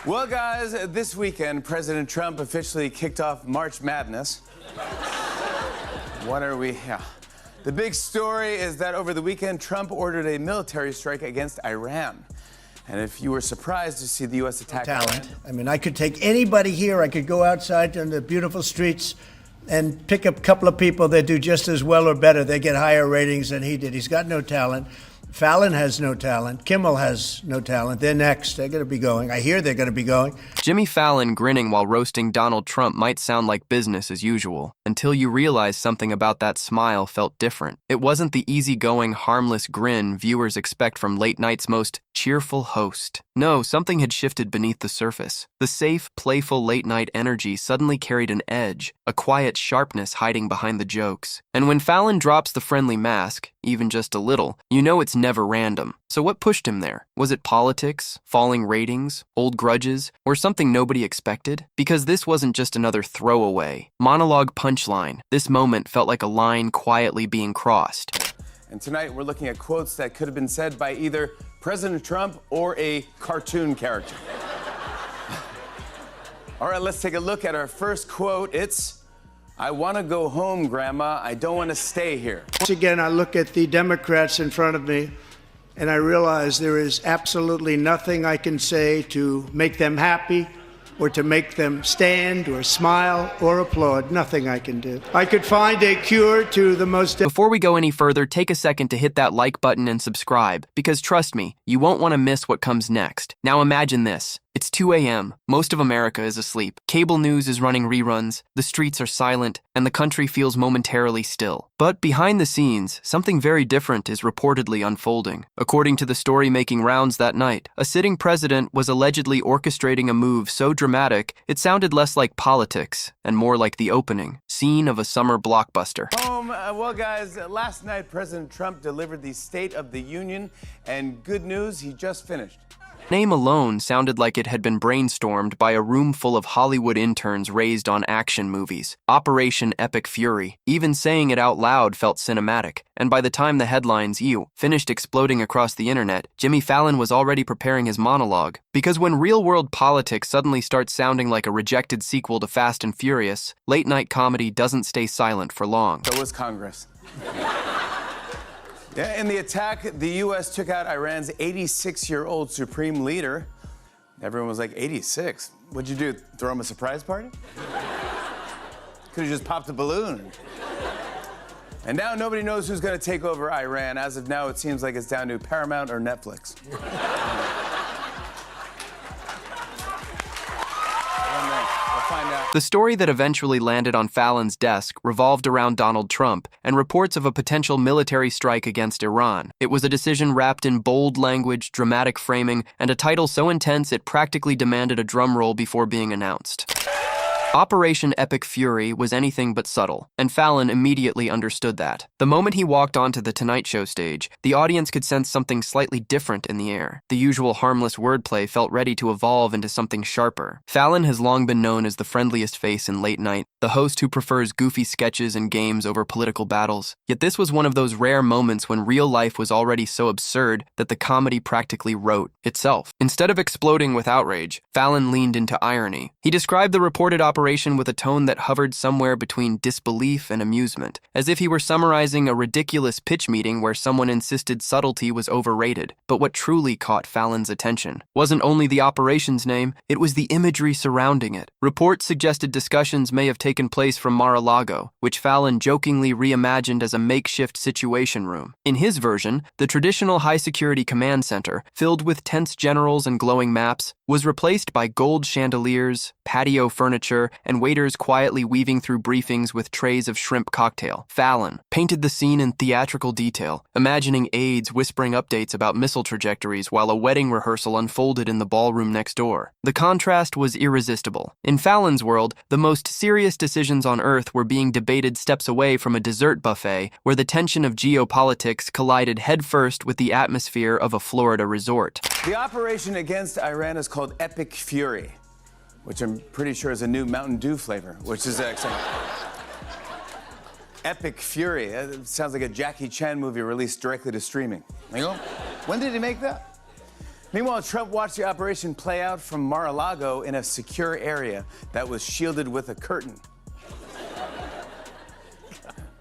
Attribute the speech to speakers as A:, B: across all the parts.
A: Well, guys, this weekend, President Trump officially kicked off March Madness. What are we? Yeah. The big story is that over the weekend, Trump ordered a military strike against Iran. And if you were surprised to see the U.S. attack
B: Iran... I mean, I could take anybody here. I could go outside on the beautiful streets and pick up a couple of people that do just as well or better. They get higher ratings than he did. He's got no talent. Fallon has no talent. Kimmel has no talent. They're next. They're going to be going. I hear they're going to be going.
C: Jimmy Fallon grinning while roasting Donald Trump might sound like business as usual, until you realize something about that smile felt different. It wasn't the easygoing, harmless grin viewers expect from late night's most cheerful host. No, something had shifted beneath the surface. The safe, playful late-night energy suddenly carried an edge, a quiet sharpness hiding behind the jokes. And when Fallon drops the friendly mask, even just a little, you know it's never random. So what pushed him there? Was it politics, falling ratings, old grudges, or something nobody expected? Because this wasn't just another throwaway, monologue punchline. This moment felt like a line quietly being crossed.
A: And tonight, we're looking at quotes that could have been said by either President Trump or a cartoon character. All right, let's take a look at our first quote. It's, "I want to go home, Grandma. I don't want to stay here."
B: Once again, I look at the Democrats in front of me, and I realize there is absolutely nothing I can say to make them happy or to make them stand or smile or applaud. Nothing I can do. I could find a cure to the most...
C: Before we go any further, take a second to hit that like button and subscribe, because trust me, you won't want to miss what comes next. Now imagine this. It's 2 a.m. Most of America is asleep. Cable news is running reruns, the streets are silent, and the country feels momentarily still. But behind the scenes, something very different is reportedly unfolding. According to the story making rounds that night, a sitting president was allegedly orchestrating a move so dramatic, it sounded less like politics and more like the opening scene of a summer blockbuster.
A: Well, guys, last night, President Trump delivered the State of the Union, and good news, he just finished.
C: Name alone sounded like it had been brainstormed by a room full of Hollywood interns raised on action movies. Operation Epic Fury. Even saying it out loud felt cinematic. And by the time the headlines, finished exploding across the internet, Jimmy Fallon was already preparing his monologue. Because when real-world politics suddenly starts sounding like a rejected sequel to Fast and Furious, late-night comedy doesn't stay silent for long.
A: So was Congress. Yeah, in the attack, the U.S. took out Iran's 86-year-old supreme leader. Everyone was like, 86? What'd you do, throw him a surprise party? Could have just popped a balloon. And now nobody knows who's going to take over Iran. As of now, it seems like it's down to Paramount or Netflix.
C: The story that eventually landed on Fallon's desk revolved around Donald Trump and reports of a potential military strike against Iran. It was a decision wrapped in bold language, dramatic framing, and a title so intense it practically demanded a drum roll before being announced. Operation Epic Fury was anything but subtle, and Fallon immediately understood that. The moment he walked onto the Tonight Show stage, the audience could sense something slightly different in the air. The usual harmless wordplay felt ready to evolve into something sharper. Fallon has long been known as the friendliest face in late night, the host who prefers goofy sketches and games over political battles. Yet this was one of those rare moments when real life was already so absurd that the comedy practically wrote itself. Instead of exploding with outrage, Fallon leaned into irony. He described the reported operation with a tone that hovered somewhere between disbelief and amusement, as if he were summarizing a ridiculous pitch meeting where someone insisted subtlety was overrated. But what truly caught Fallon's attention wasn't only the operation's name, it was the imagery surrounding it. Reports suggested discussions may have taken place from Mar-a-Lago, which Fallon jokingly reimagined as a makeshift situation room. In his version, the traditional high-security command center, filled with tense generals and glowing maps, was replaced by gold chandeliers, patio furniture, and waiters quietly weaving through briefings with trays of shrimp cocktail. Fallon painted the scene in theatrical detail, imagining aides whispering updates about missile trajectories while a wedding rehearsal unfolded in the ballroom next door. The contrast was irresistible. In Fallon's world, the most serious decisions on Earth were being debated steps away from a dessert buffet where the tension of geopolitics collided headfirst with the atmosphere of a Florida resort.
A: The operation against Iran is called Epic Fury, which I'm pretty sure is a new Mountain Dew flavor, which is excellent. Epic Fury. It sounds like a Jackie Chan movie released directly to streaming. You know? When did he make that? Meanwhile, Trump watched the operation play out from Mar-a-Lago in a secure area that was shielded with a curtain.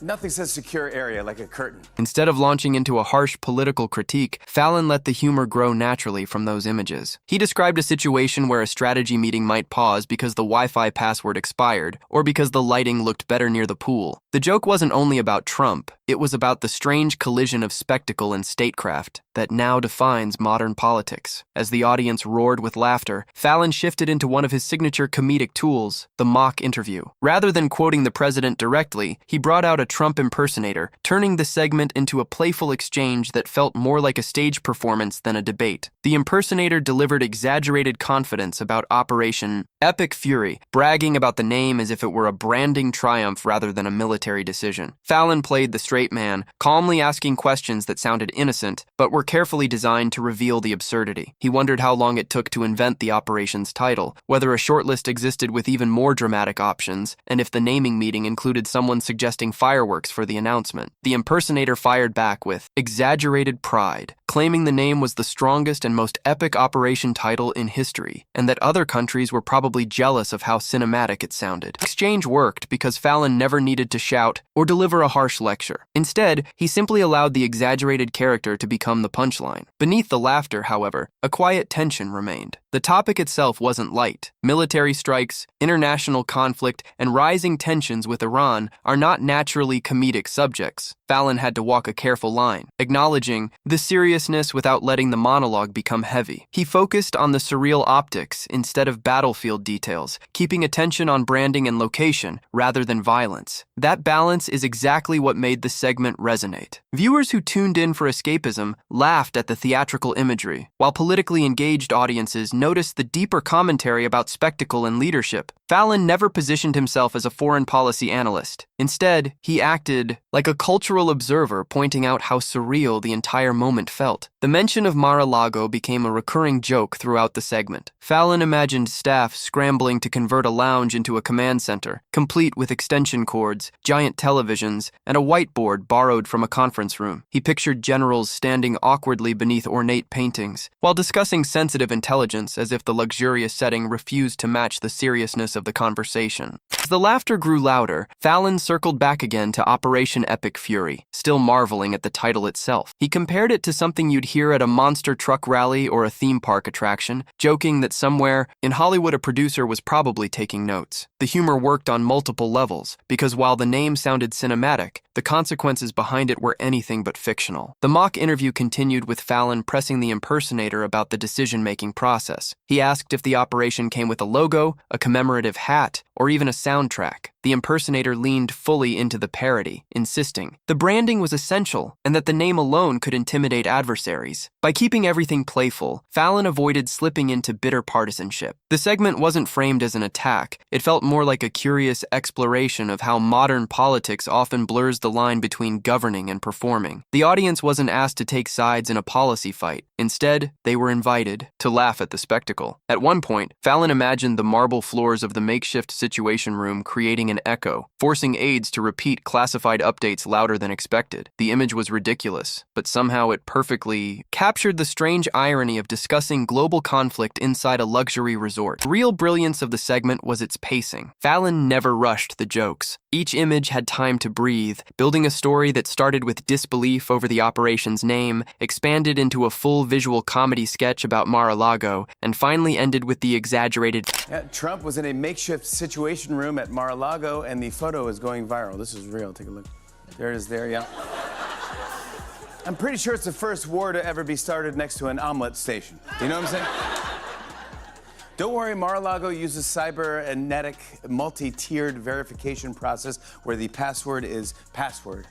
A: Nothing says secure area like a curtain.
C: Instead of launching into a harsh political critique, Fallon let the humor grow naturally from those images. He described a situation where a strategy meeting might pause because the Wi-Fi password expired, or because the lighting looked better near the pool. The joke wasn't only about Trump, it was about the strange collision of spectacle and statecraft that now defines modern politics. As the audience roared with laughter, Fallon shifted into one of his signature comedic tools, the mock interview. Rather than quoting the president directly, he brought out a Trump impersonator, turning the segment into a playful exchange that felt more like a stage performance than a debate. The impersonator delivered exaggerated confidence about Operation Epic Fury, bragging about the name as if it were a branding triumph rather than a military decision. Fallon played the straight man, calmly asking questions that sounded innocent, but were carefully designed to reveal the absurdity. He wondered how long it took to invent the operation's title, whether a shortlist existed with even more dramatic options, and if the naming meeting included someone suggesting fireworks for the announcement. The impersonator fired back with exaggerated pride, claiming the name was the strongest and most epic operation title in history, and that other countries were probably jealous of how cinematic it sounded. The exchange worked because Fallon never needed to shout or deliver a harsh lecture. Instead, he simply allowed the exaggerated character to become the punchline. Beneath the laughter, however, a quiet tension remained. The topic itself wasn't light. Military strikes, international conflict, and rising tensions with Iran are not naturally comedic subjects. Fallon had to walk a careful line, acknowledging the seriousness without letting the monologue become heavy. He focused on the surreal optics instead of battlefield details, keeping attention on branding and location rather than violence. That balance is exactly what made the segment resonate. Viewers who tuned in for escapism laughed at the theatrical imagery, while politically engaged audiences noticed the deeper commentary about spectacle and leadership. Fallon never positioned himself as a foreign policy analyst. Instead, he acted like a cultural observer, pointing out how surreal the entire moment felt. The mention of Mar-a-Lago became a recurring joke throughout the segment. Fallon imagined staff scrambling to convert a lounge into a command center, complete with extension cords, giant televisions, and a whiteboard borrowed from a conference room. He pictured generals standing awkwardly beneath ornate paintings, while discussing sensitive intelligence as if the luxurious setting refused to match the seriousness of the conversation. As the laughter grew louder, Fallon circled back again to Operation Epic Fury, still marveling at the title itself. He compared it to something you'd hear at a monster truck rally or a theme park attraction, joking that somewhere in Hollywood a producer was probably taking notes. The humor worked on multiple levels, because while the name sounded cinematic, the consequences behind it were anything but fictional. The mock interview continued with Fallon pressing the impersonator about the decision-making process. He asked if the operation came with a logo, a commemorative hat, or even a soundtrack. The impersonator leaned fully into the parody, insisting the branding was essential and that the name alone could intimidate adversaries. By keeping everything playful, Fallon avoided slipping into bitter partisanship. The segment wasn't framed as an attack. It felt more like a curious exploration of how modern politics often blurs the line between governing and performing. The audience wasn't asked to take sides in a policy fight. Instead, they were invited to laugh at the spectacle. At one point, Fallon imagined the marble floors of the makeshift Situation Room creating an echo, forcing aides to repeat classified updates louder than expected. The image was ridiculous, but somehow it perfectly captured the strange irony of discussing global conflict inside a luxury resort. The real brilliance of the segment was its pacing. Fallon never rushed the jokes. Each image had time to breathe, building a story that started with disbelief over the operation's name, expanded into a full visual comedy sketch about Mar-a-Lago, and finally ended with the exaggerated.
A: Trump was in a makeshift Situation Room at Mar-a-Lago, and the photo is going viral. This is real. Take a look. There it is there, yeah. I'm pretty sure it's the first war to ever be started next to an omelet station. Do you know what I'm saying? Don't worry, Mar-a-Lago uses cybernetic, multi-tiered verification process where the password is password.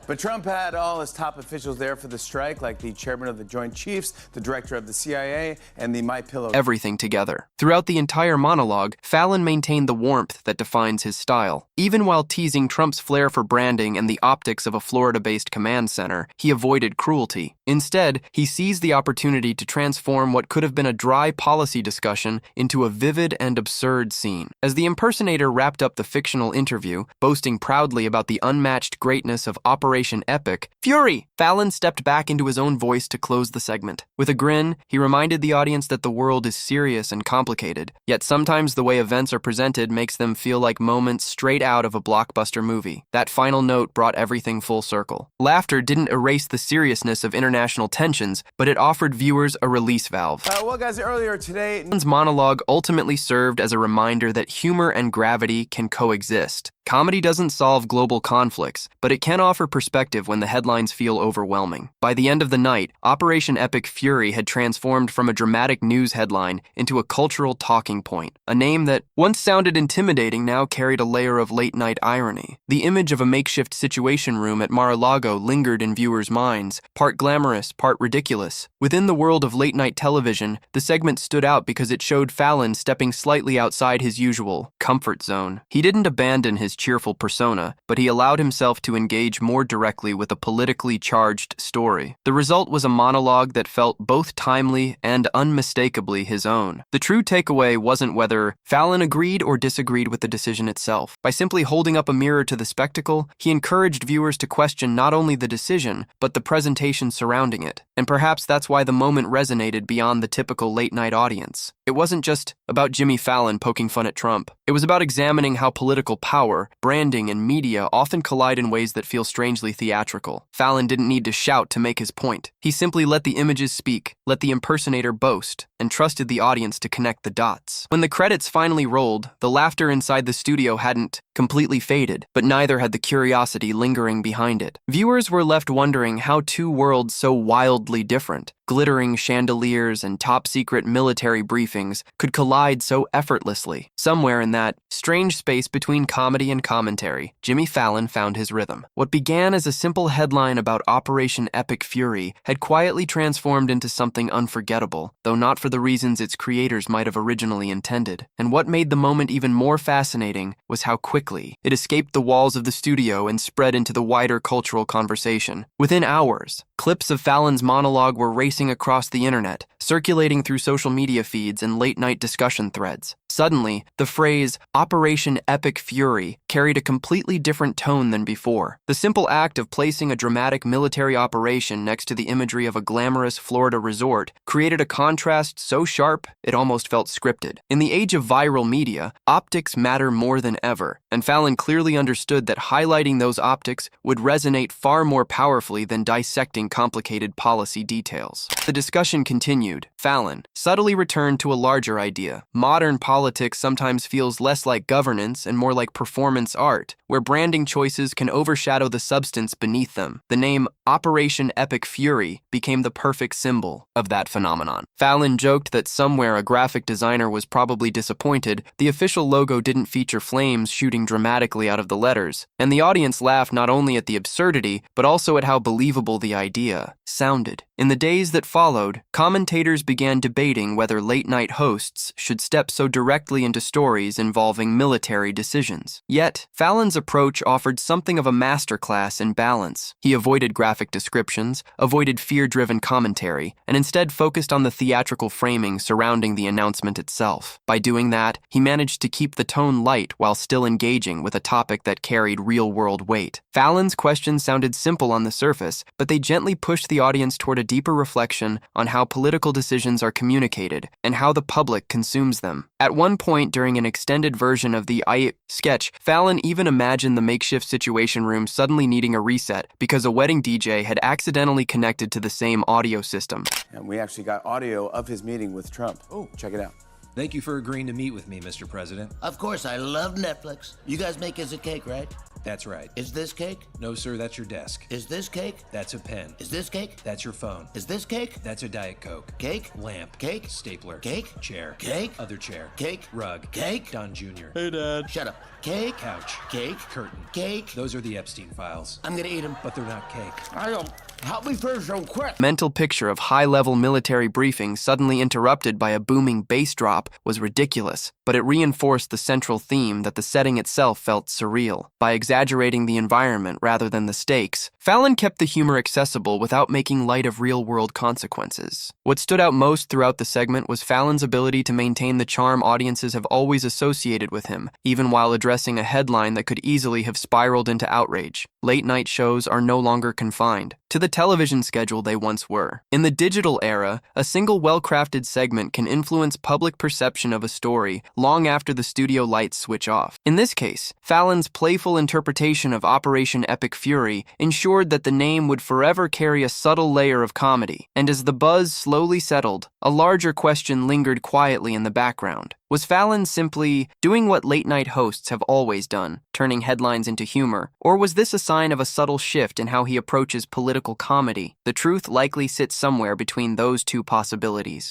A: But Trump had all his top officials there for the strike, like the chairman of the Joint Chiefs, the director of the CIA, and the My Pillow.
C: Everything together. Throughout the entire monologue, Fallon maintained the warmth that defines his style. Even while teasing Trump's flair for branding and the optics of a Florida-based command center, he avoided cruelty. Instead, he seized the opportunity to transform what could have been a dry policy discussion into a vivid and absurd scene. As the impersonator wrapped up the fictional interview, boasting proudly about the unmatched greatness of Operation Operation Epic Fury, Fallon stepped back into his own voice to close the segment. With a grin, he reminded the audience that the world is serious and complicated, yet sometimes the way events are presented makes them feel like moments straight out of a blockbuster movie. That final note brought everything full circle. Laughter didn't erase the seriousness of international tensions, but it offered viewers a release valve.
A: Well, guys, earlier today...
C: Fallon's monologue ultimately served as a reminder that humor and gravity can coexist. Comedy doesn't solve global conflicts, but it can offer perspective when the headlines feel overwhelming. By the end of the night, Operation Epic Fury had transformed from a dramatic news headline into a cultural talking point. A name that once sounded intimidating now carried a layer of late-night irony. The image of a makeshift situation room at Mar-a-Lago lingered in viewers' minds, part glamorous, part ridiculous. Within the world of late-night television, the segment stood out because it showed Fallon stepping slightly outside his usual comfort zone. He didn't abandon his cheerful persona, but he allowed himself to engage more directly with a politically charged story. The result was a monologue that felt both timely and unmistakably his own. The true takeaway wasn't whether Fallon agreed or disagreed with the decision itself. By simply holding up a mirror to the spectacle, he encouraged viewers to question not only the decision, but the presentation surrounding it. And perhaps that's why the moment resonated beyond the typical late-night audience. It wasn't just about Jimmy Fallon poking fun at Trump. It was about examining how political power, branding, and media often collide in ways that feel strangely theatrical. Fallon didn't need to shout to make his point. He simply let the images speak, let the impersonator boast, and trusted the audience to connect the dots. When the credits finally rolled, the laughter inside the studio hadn't completely faded, but neither had the curiosity lingering behind it. Viewers were left wondering how two worlds so wildly different, glittering chandeliers and top-secret military briefings, could collide so effortlessly. Somewhere in that strange space between comedy and commentary, Jimmy Fallon found his rhythm. What began as a simple headline about Operation Epic Fury had quietly transformed into something unforgettable, though not for the reasons its creators might have originally intended. And what made the moment even more fascinating was how quickly it escaped the walls of the studio and spread into the wider cultural conversation. Within hours, clips of Fallon's monologue were racing across the internet, circulating through social media feeds and late-night discussion threads. Suddenly, the phrase Operation Epic Fury carried a completely different tone than before. The simple act of placing a dramatic military operation next to the imagery of a glamorous Florida resort created a contrast so sharp it almost felt scripted. In the age of viral media, optics matter more than ever, and Fallon clearly understood that highlighting those optics would resonate far more powerfully than dissecting complicated policy details. The discussion continued. Fallon subtly returned to a larger idea. Modern politics sometimes feels less like governance and more like performance art, where branding choices can overshadow the substance beneath them. The name Operation Epic Fury became the perfect symbol of that phenomenon. Fallon joked that somewhere a graphic designer was probably disappointed the official logo didn't feature flames shooting dramatically out of the letters, and the audience laughed not only at the absurdity, but also at how believable the idea sounded. In the days that followed, commentators began debating whether late-night hosts should step so directly into stories involving military decisions. Yet, Fallon's approach offered something of a masterclass in balance. He avoided graphic descriptions, avoided fear-driven commentary, and instead focused on the theatrical framing surrounding the announcement itself. By doing that, he managed to keep the tone light while still engaging with a topic that carried real-world weight. Fallon's questions sounded simple on the surface, but they gently pushed the audience toward a deeper reflection on how political decisions are communicated and how the public consumes them. At one point during an extended version of the sketch, Fallon even imagined the makeshift situation room suddenly needing a reset because a wedding DJ had accidentally connected to the same audio system.
A: And we actually got audio of his meeting with Trump. Oh, check it out.
D: Thank you for agreeing to meet with me, Mr. President.
E: Of course, I love Netflix. You guys make us a cake, right?
D: That's right.
E: Is this cake?
D: No, sir, that's your desk.
E: Is this cake?
D: That's a pen.
E: Is this cake?
D: That's your phone.
E: Is this cake?
D: That's a Diet Coke.
E: Cake?
D: Lamp.
E: Cake?
D: Stapler.
E: Cake?
D: Chair.
E: Cake?
D: Other chair.
E: Cake?
D: Rug.
E: Cake?
D: Don Jr.
F: Hey, Dad.
E: Shut up. Cake?
D: Couch.
E: Cake?
D: Curtain.
E: Cake?
D: Those are the Epstein files.
E: I'm gonna eat them.
D: But they're not cake.
E: I don't. Help me finish them quick.
C: Mental picture of high-level military briefings suddenly interrupted by a booming bass drop was ridiculous, but it reinforced the central theme that the setting itself felt surreal. By exaggerating the environment rather than the stakes, Fallon kept the humor accessible without making light of real-world consequences. What stood out most throughout the segment was Fallon's ability to maintain the charm audiences have always associated with him, even while addressing a headline that could easily have spiraled into outrage. Late-night shows are no longer confined to the television schedule they once were. In the digital era, a single well-crafted segment can influence public perception of a story long after the studio lights switch off. In this case, Fallon's playful interpretation of Operation Epic Fury ensured that the name would forever carry a subtle layer of comedy. And as the buzz slowly settled, a larger question lingered quietly in the background. Was Fallon simply doing what late-night hosts have always done, turning headlines into humor? Or was this a sign of a subtle shift in how he approaches political comedy? The truth likely sits somewhere between those two possibilities.